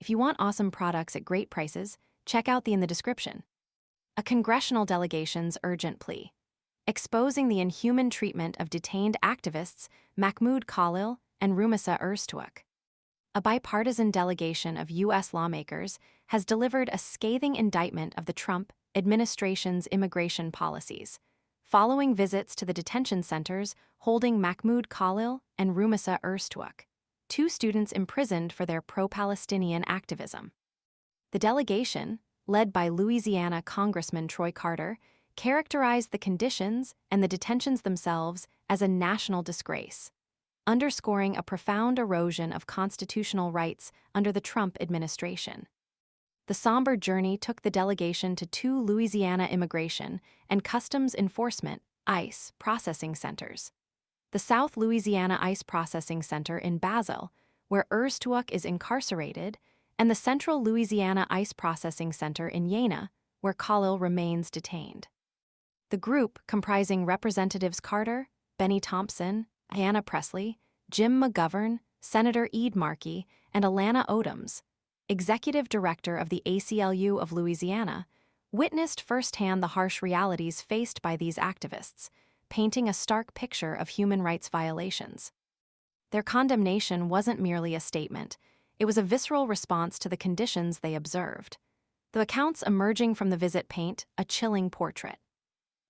If you want awesome products at great prices, check out the in the description. A congressional delegation's urgent plea. Exposing the inhuman treatment of detained activists Mahmoud Khalil and Rümeysa Öztürk. A bipartisan delegation of U.S. lawmakers has delivered a scathing indictment of the Trump administration's immigration policies, following visits to the detention centers holding Mahmoud Khalil and Rümeysa Öztürk, two students imprisoned for their pro-Palestinian activism. The delegation, led by Louisiana Congressman Troy Carter, characterized the conditions and the detentions themselves as a national disgrace, underscoring a profound erosion of constitutional rights under the Trump administration. The somber journey took the delegation to two Louisiana Immigration and Customs Enforcement (ICE) processing centers. The South Louisiana ICE Processing Center in Basel, where Öztürk is incarcerated, and the Central Louisiana ICE Processing Center in Jena, where Khalil remains detained. The group, comprising Representatives Carter, Benny Thompson, Ayanna Pressley, Jim McGovern, Senator Ed Markey, and Alana Odoms, executive director of the ACLU of Louisiana, witnessed firsthand the harsh realities faced by these activists, painting a stark picture of human rights violations. Their condemnation wasn't merely a statement, it was a visceral response to the conditions they observed. The accounts emerging from the visit paint a chilling portrait.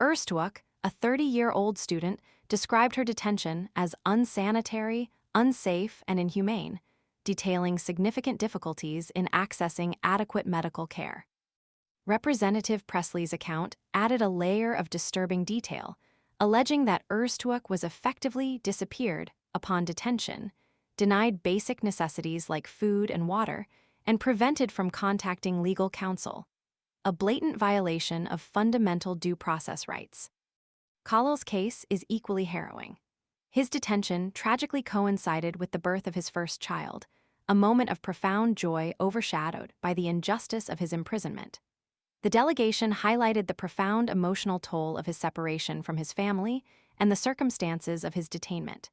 Öztürk, a 30-year-old student, described her detention as unsanitary, unsafe, and inhumane, detailing significant difficulties in accessing adequate medical care. Representative Pressley's account added a layer of disturbing detail, alleging that Öztürk was effectively disappeared upon detention, denied basic necessities like food and water, and prevented from contacting legal counsel, a blatant violation of fundamental due process rights. Khalil's case is equally harrowing. His detention tragically coincided with the birth of his first child, a moment of profound joy overshadowed by the injustice of his imprisonment. The delegation highlighted the profound emotional toll of his separation from his family and the circumstances of his detainment.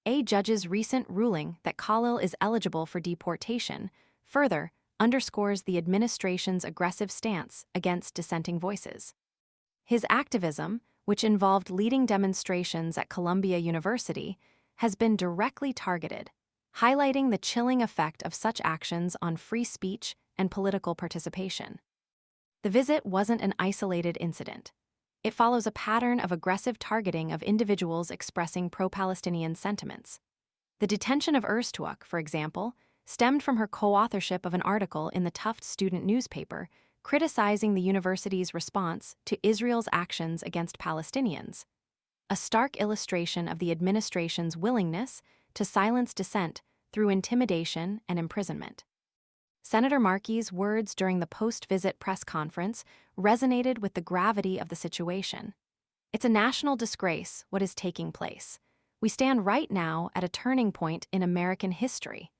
A judge's recent ruling that Khalil is eligible for deportation further underscores the administration's aggressive stance against dissenting voices. His activism, which involved leading demonstrations at Columbia University, has been directly targeted, highlighting the chilling effect of such actions on free speech and political participation. The visit wasn't an isolated incident. It follows a pattern of aggressive targeting of individuals expressing pro-Palestinian sentiments. The detention of Öztürk, for example, stemmed from her co-authorship of an article in the Tufts student newspaper criticizing the university's response to Israel's actions against Palestinians, a stark illustration of the administration's willingness to silence dissent through intimidation and imprisonment. Senator Markey's words during the post-visit press conference resonated with the gravity of the situation. It's a national disgrace what is taking place. We stand right now at a turning point in American history.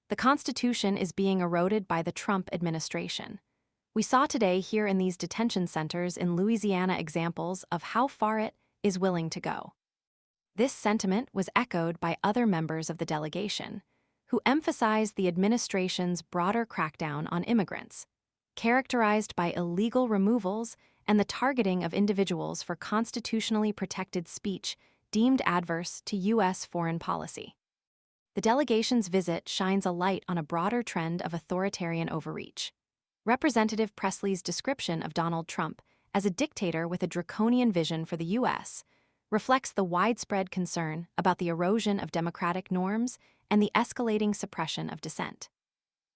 The Constitution is being eroded by the Trump administration. We saw today here in these detention centers in Louisiana examples of how far it is willing to go. This sentiment was echoed by other members of the delegation, who emphasized the administration's broader crackdown on immigrants, characterized by illegal removals and the targeting of individuals for constitutionally protected speech deemed adverse to U.S. foreign policy. The delegation's visit shines a light on a broader trend of authoritarian overreach. Representative Pressley's description of Donald Trump as a dictator with a draconian vision for the U.S. reflects the widespread concern about the erosion of democratic norms and the escalating suppression of dissent.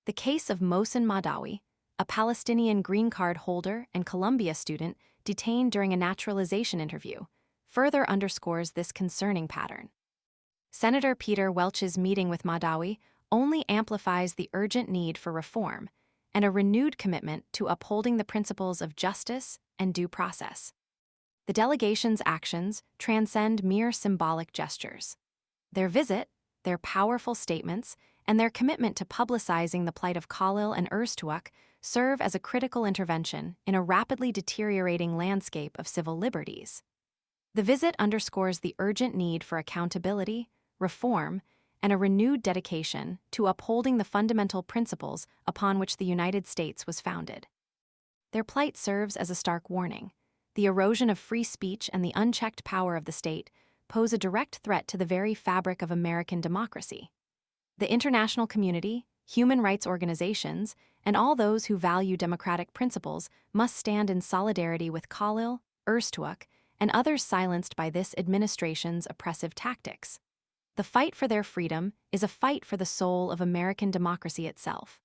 The case of Mohsen Mahdawi, a Palestinian green card holder and Columbia student detained during a naturalization interview, further underscores this concerning pattern. Senator Peter Welch's meeting with Mahdawi only amplifies the urgent need for reform and a renewed commitment to upholding the principles of justice and due process. The delegation's actions transcend mere symbolic gestures. Their visit, their powerful statements, and their commitment to publicizing the plight of Khalil and Öztürk serve as a critical intervention in a rapidly deteriorating landscape of civil liberties. The visit underscores the urgent need for accountability, reform, and a renewed dedication to upholding the fundamental principles upon which the United States was founded. Their plight serves as a stark warning. The erosion of free speech and the unchecked power of the state pose a direct threat to the very fabric of American democracy. The international community, human rights organizations, and all those who value democratic principles must stand in solidarity with Khalil, Öztürk, and others silenced by this administration's oppressive tactics. The fight for their freedom is a fight for the soul of American democracy itself.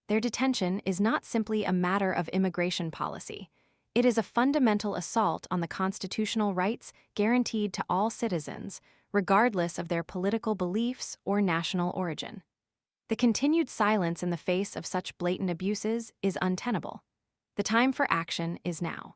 Their detention is not simply a matter of immigration policy. It is a fundamental assault on the constitutional rights guaranteed to all citizens, regardless of their political beliefs or national origin. The continued silence in the face of such blatant abuses is untenable. The time for action is now.